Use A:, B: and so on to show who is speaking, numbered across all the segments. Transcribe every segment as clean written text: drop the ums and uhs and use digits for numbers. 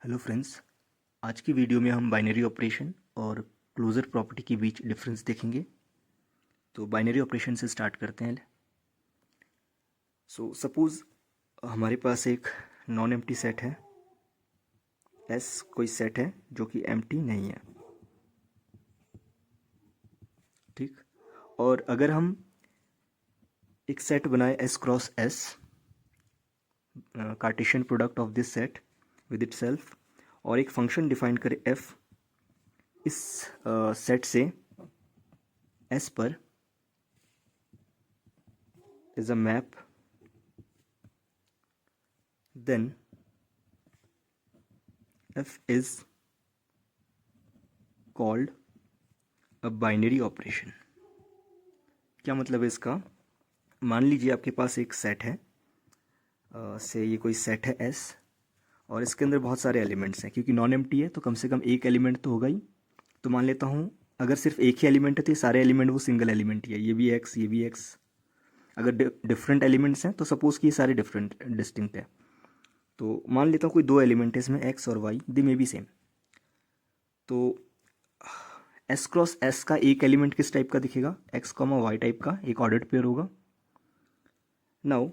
A: Hello friends. आज की video में हम बाइनरी ऑपरेशन और क्लोजर प्रॉपर्टी के बीच डिफरेंस देखेंगे। तो बाइनरी ऑपरेशन से स्टार्ट करते हैं। सपोज़ हमारे पास एक नॉन एम्प्टी सेट है, एस कोई सेट है जो कि एम्प्टी नहीं है, ठीक। और अगर हम एक सेट बनाए S cross S, Cartesian product of this set with it self, और एक फंक्शन डिफाइन करें एफ इस सेट से एस पर is a map, then f is called a binary operation। क्या मतलब है इसका? मान लीजिए आपके पास एक सेट है, से ये कोई सेट है S, और इसके अंदर बहुत सारे एलिमेंट्स हैं। क्योंकि नॉन एम्प्टी है तो कम से कम एक एलिमेंट तो होगा ही। तो मान लेता हूँ अगर सिर्फ एक ही एलिमेंट है तो ये सारे एलिमेंट वो सिंगल एलिमेंट ही है, ये भी एक्स ये भी एक्स। अगर डिफरेंट एलिमेंट्स हैं तो सपोज़ कि ये सारे डिफरेंट डिस्टिंक्ट है। तो मान लेता हूँ कोई दो एलिमेंट है इसमें, एक्स और Y, they may be same. तो एस क्रॉस एस का एक एलिमेंट किस टाइप का दिखेगा? एक्स कॉमा वाई टाइप का, एक ऑर्डर्ड पेयर होगा। नाउ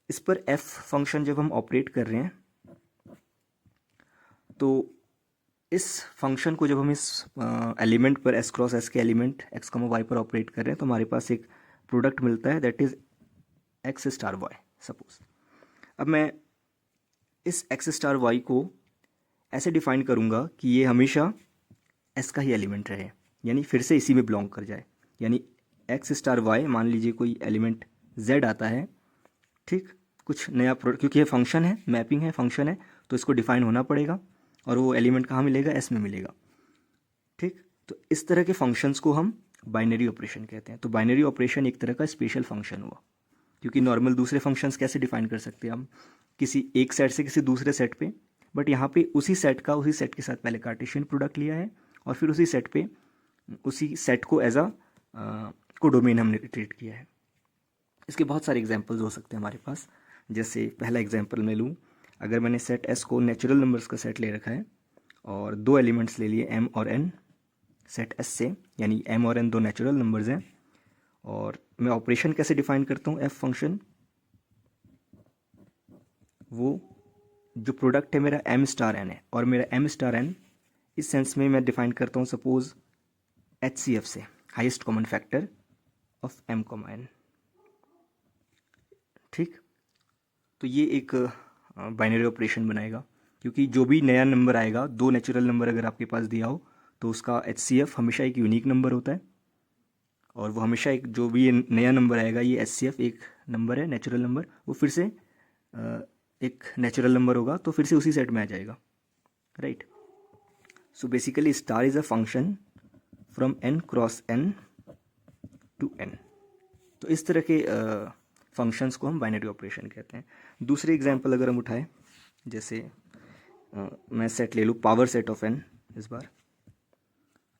A: इस पर एफ फंक्शन जब हम ऑपरेट कर रहे हैं तो इस फंक्शन को जब हम इस एलिमेंट पर, एस क्रॉस एस के एलिमेंट एक्स कॉमा वाई पर ऑपरेट कर रहे हैं तो हमारे पास एक प्रोडक्ट मिलता है, that is X star Y suppose. अब मैं इस एक्स स्टार वाई को ऐसे डिफाइन करूँगा कि ये हमेशा एस का ही एलिमेंट रहे, यानी फिर से इसी में बिलोंग कर जाए। यानी एक्स स्टार वाई, मान लीजिए कोई एलिमेंट जेड आता है, ठीक, कुछ नया प्रोडक्ट, क्योंकि ये फंक्शन है, मैपिंग है, फंक्शन है, तो इसको डिफाइन होना पड़ेगा और वो एलिमेंट कहाँ मिलेगा? एस में मिलेगा, ठीक। तो इस तरह के फंक्शंस को हम बाइनरी ऑपरेशन कहते हैं। तो बाइनरी ऑपरेशन एक तरह का स्पेशल फंक्शन हुआ, क्योंकि नॉर्मल दूसरे फंक्शंस कैसे डिफाइन कर सकते हैं हम? किसी एक सेट से किसी दूसरे सेट पे, बट यहाँ पे उसी सेट का उसी सेट के साथ पहले कार्टेशियन प्रोडक्ट लिया है और फिर उसी सेट पे उसी सेट को एज अ को डोमेन हमने ट्रीट किया है। इसके बहुत सारे एग्जांपल्स हो सकते हैं हमारे पास। जैसे पहला एग्जांपल मैं लूँ, अगर मैंने सेट एस को नेचुरल नंबर्स का सेट ले रखा है और दो एलिमेंट्स ले लिए एम और एन सेट एस से, यानी एम और एन दो नेचुरल नंबर्स हैं, और मैं ऑपरेशन कैसे डिफाइन करता हूँ? एफ फंक्शन, वो जो प्रोडक्ट है मेरा एम स्टार एन है, और मेरा एम स्टार एन इस सेंस में मैं डिफाइन करता हूँ सपोज एच सी एफ से, highest common factor of M comma N, ठीक। तो ये एक बाइनरी ऑपरेशन बनाएगा, क्योंकि जो भी नया नंबर आएगा, दो नेचुरल नंबर अगर आपके पास दिया हो तो उसका एच सी एफ हमेशा एक यूनिक नंबर होता है, और वो हमेशा एक, जो भी ये नया नंबर आएगा, ये एच सी एफ एक नंबर है नेचुरल नंबर, वो फिर से एक नेचुरल नंबर होगा तो फिर से उसी सेट में आ जाएगा, right. So basically star is a function from N cross N to N. तो इस तरह के फंक्शंस को हम बाइनरी ऑपरेशन कहते हैं। दूसरी एग्जांपल अगर हम उठाएं, जैसे मैं सेट ले लूँ पावर सेट ऑफ एन। इस बार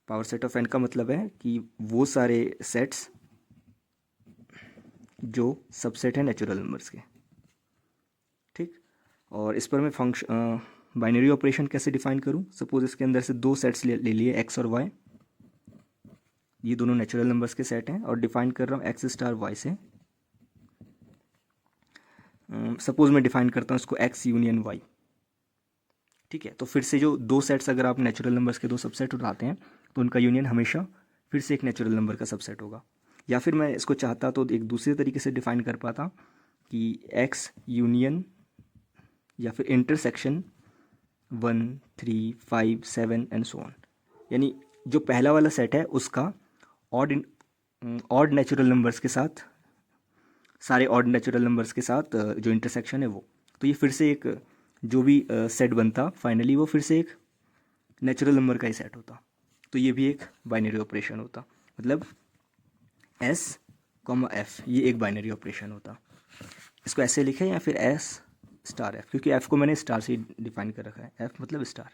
A: पावर सेट ऑफ एन का मतलब है कि वो सारे सेट्स जो सबसेट है नेचुरल नंबर्स के, ठीक। और इस पर मैं फंक्शन बाइनरी ऑपरेशन कैसे डिफाइन करूँ? सपोज इसके अंदर से दो सेट्स ले लिए एक्स और वाई, ये दोनों नेचुरल नंबर्स के सेट हैं, और डिफाइन कर रहा हूँ एक्स स्टार वाई से। सपोज मैं डिफाइन करता हूँ इसको एक्स यूनियन वाई, ठीक है। तो फिर से जो दो सेट्स, अगर आप नेचुरल नंबर्स के दो सबसेट उठाते हैं तो उनका यूनियन हमेशा फिर से एक नेचुरल नंबर का सबसेट होगा। या फिर मैं इसको चाहता तो एक दूसरे तरीके से डिफाइन कर पाता कि एक्स यूनियन या फिर इंटरसेक्शन 1 3 5 7 एंड सो ऑन, यानी जो पहला वाला सेट है उसका ऑड नेचुरल नंबर्स के साथ, सारे ऑड नेचुरल नंबर्स के साथ जो इंटरसेक्शन है वो, तो ये फिर से एक जो भी सेट बनता फाइनली वो फिर से एक नेचुरल नंबर का ही सेट होता। तो ये भी एक बाइनरी ऑपरेशन होता, मतलब एस कॉमा एफ, ये एक बाइनरी ऑपरेशन होता। इसको ऐसे लिखे या फिर एस स्टार एफ, क्योंकि एफ को मैंने स्टार से डिफाइन कर रखा है, एफ मतलब स्टार,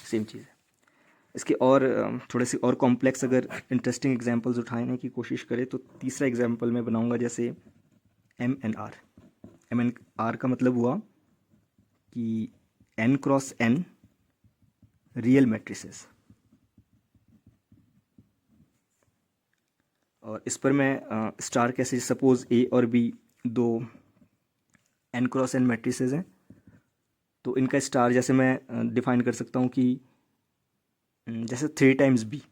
A: सेम चीज़ है। इसके और थोड़े से और कॉम्प्लेक्स अगर इंटरेस्टिंग एग्जांपल्स उठाने की कोशिश करें तो तीसरा एग्जांपल मैं बनाऊंगा, जैसे M N R. M N R का मतलब हुआ कि n cross n real matrices. और इस पर मैं स्टार कैसे, सपोज ए और बी दो n क्रॉस n मैट्रिसेस हैं, तो इनका स्टार जैसे मैं डिफाइन कर सकता हूँ कि जैसे 3 टाइम्स बी,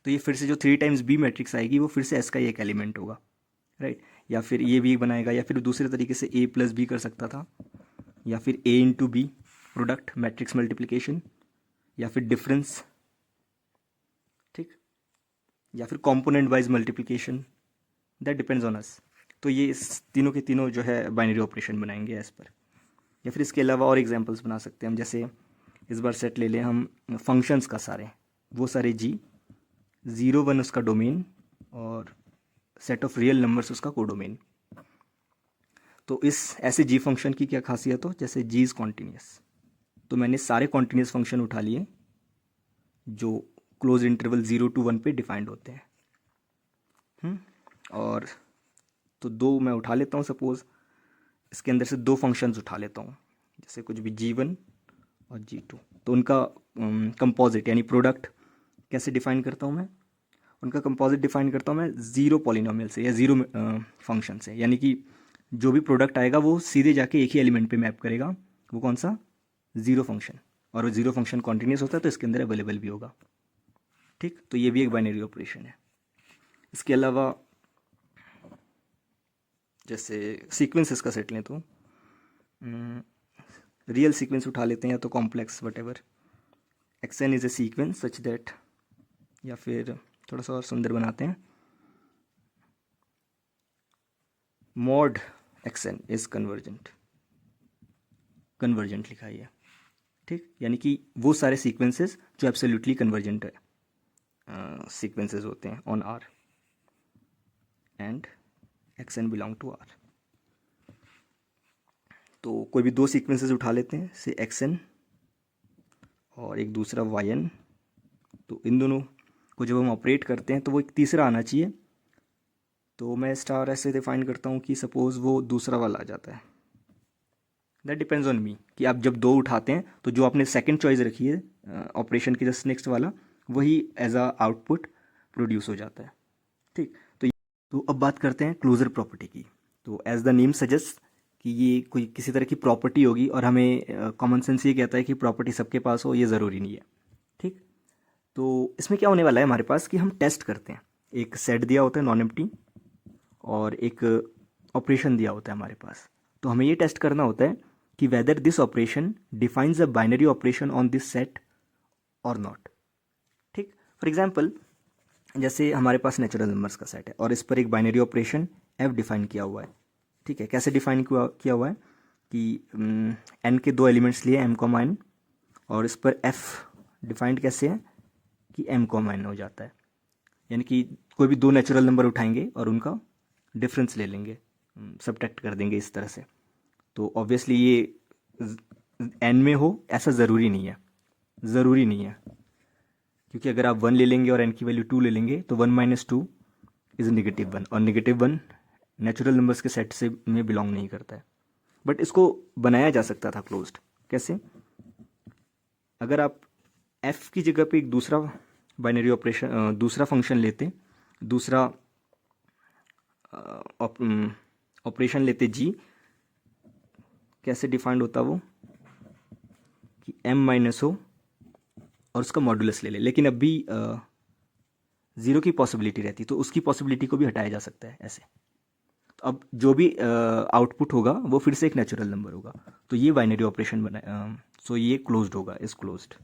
A: तो ये फिर से जो 3 टाइम्स बी मैट्रिक्स आएगी वो फिर से एस का ही एक एलिमेंट होगा, राइट। या फिर ये भी बनाएगा, या फिर दूसरे तरीके से ए प्लस बी कर सकता था, या फिर A into B product matrix multiplication, या फिर डिफरेंस, ठीक, या फिर component wise multiplication, that depends on us. तो ये इस तीनों के तीनों जो है बाइनरी ऑपरेशन बनाएंगे एस पर। या फिर इसके अलावा और एग्जांपल्स बना सकते हैं हम, जैसे इस बार सेट ले लें हम फंक्शंस का, सारे वो सारे जी, 0 1 उसका डोमेन और सेट ऑफ रियल नंबर्स उसका कोडोमेन। तो इस ऐसे जी फंक्शन की क्या खासियत हो, जैसे जी इज़ कॉन्टीन्यूस, तो मैंने सारे कॉन्टीन्यूस फंक्शन उठा लिए जो क्लोज इंटरवल 0 to 1 पे डिफाइंड होते हैं। और तो दो मैं उठा लेता हूँ, सपोज़ इसके अंदर से दो फंक्शंस उठा लेता हूँ, जैसे कुछ भी G1 और G2, तो उनका कंपोजिट यानी प्रोडक्ट कैसे डिफाइन करता हूँ मैं, उनका कंपोजिट डिफाइन करता हूँ मैं ज़ीरो पॉलिनोमियल से या ज़ीरो फंक्शन से, यानी कि जो भी प्रोडक्ट आएगा वो सीधे जाके एक ही एलिमेंट पे मैप करेगा, वो कौन सा, ज़ीरो फंक्शन। और वो ज़ीरो फंक्शन कॉन्टीन्यूस होता है तो इसके अंदर अवेलेबल भी होगा, ठीक। तो ये भी एक बाइनरी ऑपरेशन है। इसके अलावा जैसे सीक्वेंसेस का सेट लें तो रियल सीक्वेंस उठा लेते हैं या तो complex, whatever, X N is a sequence such that, या फिर थोड़ा सा और सुंदर बनाते हैं, mod X N is convergent, convergent लिखा है, ठीक। यानी कि वो सारे सीक्वेंसेस जो एब्सोल्युटली कन्वर्जेंट है सीक्वेंसेस होते हैं on R and X N belong to R. तो कोई भी दो सीक्वेंसेस उठा लेते हैं, से एक्स एन और एक दूसरा वाई एन, तो इन दोनों को जब हम ऑपरेट करते हैं तो वो एक तीसरा आना चाहिए, तो मैं स्टार ऐसे डिफाइन करता हूँ कि सपोज़ वो दूसरा वाला आ जाता है, दैट डिपेंड्स ऑन मी, कि आप जब दो उठाते हैं तो जो आपने सेकंड चॉइस रखी है ऑपरेशन की जस्ट नेक्स्ट वाला, वही एज अ आउटपुट प्रोड्यूस हो जाता है, ठीक। तो अब बात करते हैं क्लोजर प्रॉपर्टी की। तो एज द नेम सजेस्ट कि ये कोई किसी तरह की प्रॉपर्टी होगी, और हमें कॉमन सेंस ये कहता है कि प्रॉपर्टी सबके पास हो, ये ज़रूरी नहीं है, ठीक। तो इसमें क्या होने वाला है हमारे पास कि हम टेस्ट करते हैं, एक सेट दिया होता है नॉन एम्प्टी और एक ऑपरेशन दिया होता है हमारे पास, तो हमें ये टेस्ट करना होता है कि whether this operation defines a binary operation on this set और नॉट, ठीक। फॉर एग्जाम्पल जैसे हमारे पास नेचुरल नंबर्स का सेट है और इस पर एक बाइनरी ऑपरेशन एफ डिफाइन किया हुआ है, ठीक है। कैसे डिफाइन किया हुआ है कि एन के दो एलिमेंट्स लिए एम कॉमा एन, और इस पर एफ डिफाइंड कैसे है कि एम कॉमा एन हो जाता है, यानी कि कोई भी दो नेचुरल नंबर उठाएंगे और उनका डिफरेंस ले लेंगे, सब्ट्रैक्ट कर देंगे इस तरह से। तो ऑब्वियसली ये एन में हो ऐसा ज़रूरी नहीं है, ज़रूरी नहीं है, क्योंकि अगर आप 1 ले लेंगे और एन की वैल्यू 2 ले लेंगे तो 1 माइनस 2 इज़ -1, और -1 नेचुरल नंबर्स के सेट से में बिलोंग नहीं करता है। बट इसको बनाया जा सकता था क्लोज्ड, कैसे, अगर आप एफ की जगह पे एक दूसरा बाइनरी ऑपरेशन दूसरा फंक्शन लेते, दूसरा ऑपरेशन लेते जी, कैसे डिफाइंड होता वो कि एम माइनस हो और उसका मॉडुलस ले ले, लेकिन अभी ज़ीरो की पॉसिबिलिटी रहती, तो उसकी पॉसिबिलिटी को भी हटाया जा सकता है ऐसे। तो अब जो भी आउटपुट होगा वो फिर से एक नेचुरल नंबर होगा, तो ये बाइनरी ऑपरेशन बना, सो ये क्लोज्ड होगा, is closed,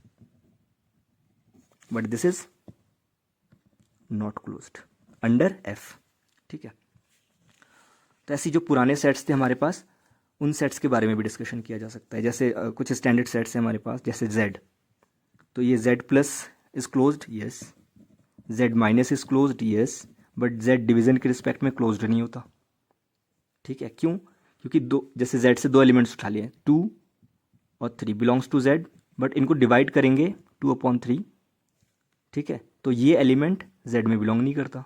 A: but this is not closed under F, ठीक है। तो ऐसी जो पुराने सेट्स थे हमारे पास, उन सेट्स के बारे में भी डिस्कशन किया जा सकता है, जैसे कुछ स्टैंडर्ड सेट्स हैं हमारे पास, जैसे Z, तो ये Z plus is closed, yes, Z minus is closed, yes, but Z division के रिस्पेक्ट में क्लोज्ड नहीं होता, ठीक है। क्यों, क्योंकि दो, जैसे Z से दो एलिमेंट्स उठा लिए 2 और 3 बिलोंग्स टू Z, बट इनको डिवाइड करेंगे 2/3, ठीक है, तो ये एलिमेंट Z में बिलोंग नहीं करता,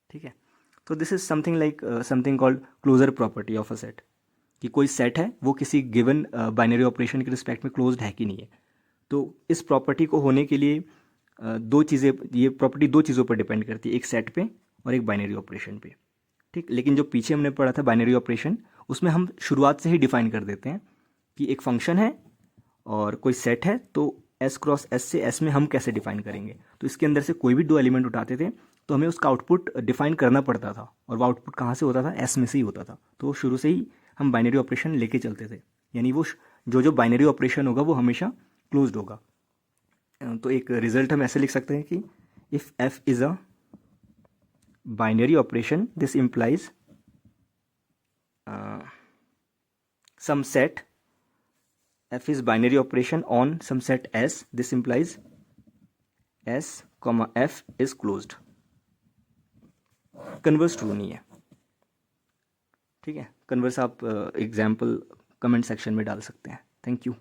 A: ठीक है। तो this is something like something called closure property of a set, कि कोई सेट है वो किसी गिवन बाइनरी ऑपरेशन के रिस्पेक्ट में क्लोज्ड है कि नहीं है। तो इस प्रॉपर्टी को होने के लिए दो चीज़ें, ये प्रॉपर्टी दो चीज़ों पर डिपेंड करती है, एक सेट पे और एक बाइनरी ऑपरेशन पे। ठीक, लेकिन जो पीछे हमने पढ़ा था बाइनरी ऑपरेशन, उसमें हम शुरुआत से ही डिफाइन कर देते हैं कि एक फंक्शन है और कोई सेट है, तो एस क्रॉस एस से एस में हम कैसे डिफाइन करेंगे। तो इसके अंदर से कोई भी दो एलिमेंट उठाते थे तो हमें उसका आउटपुट डिफाइन करना पड़ता था, और वो आउटपुट कहाँ से होता था, एस में से ही होता था। तो शुरू से ही हम बाइनरी ऑपरेशन लेके चलते थे, यानी वो जो बाइनरी ऑपरेशन होगा वो हमेशा क्लोज्ड होगा। तो एक रिजल्ट हम ऐसे लिख सकते हैं कि if F is a binary operation this implies some set f is binary operation on some set s, this implies s comma f is closed। Converse true नहीं है। ठीक है, कन्वर्स आप एग्जाम्पल कमेंट सेक्शन में डाल सकते हैं। Thank you.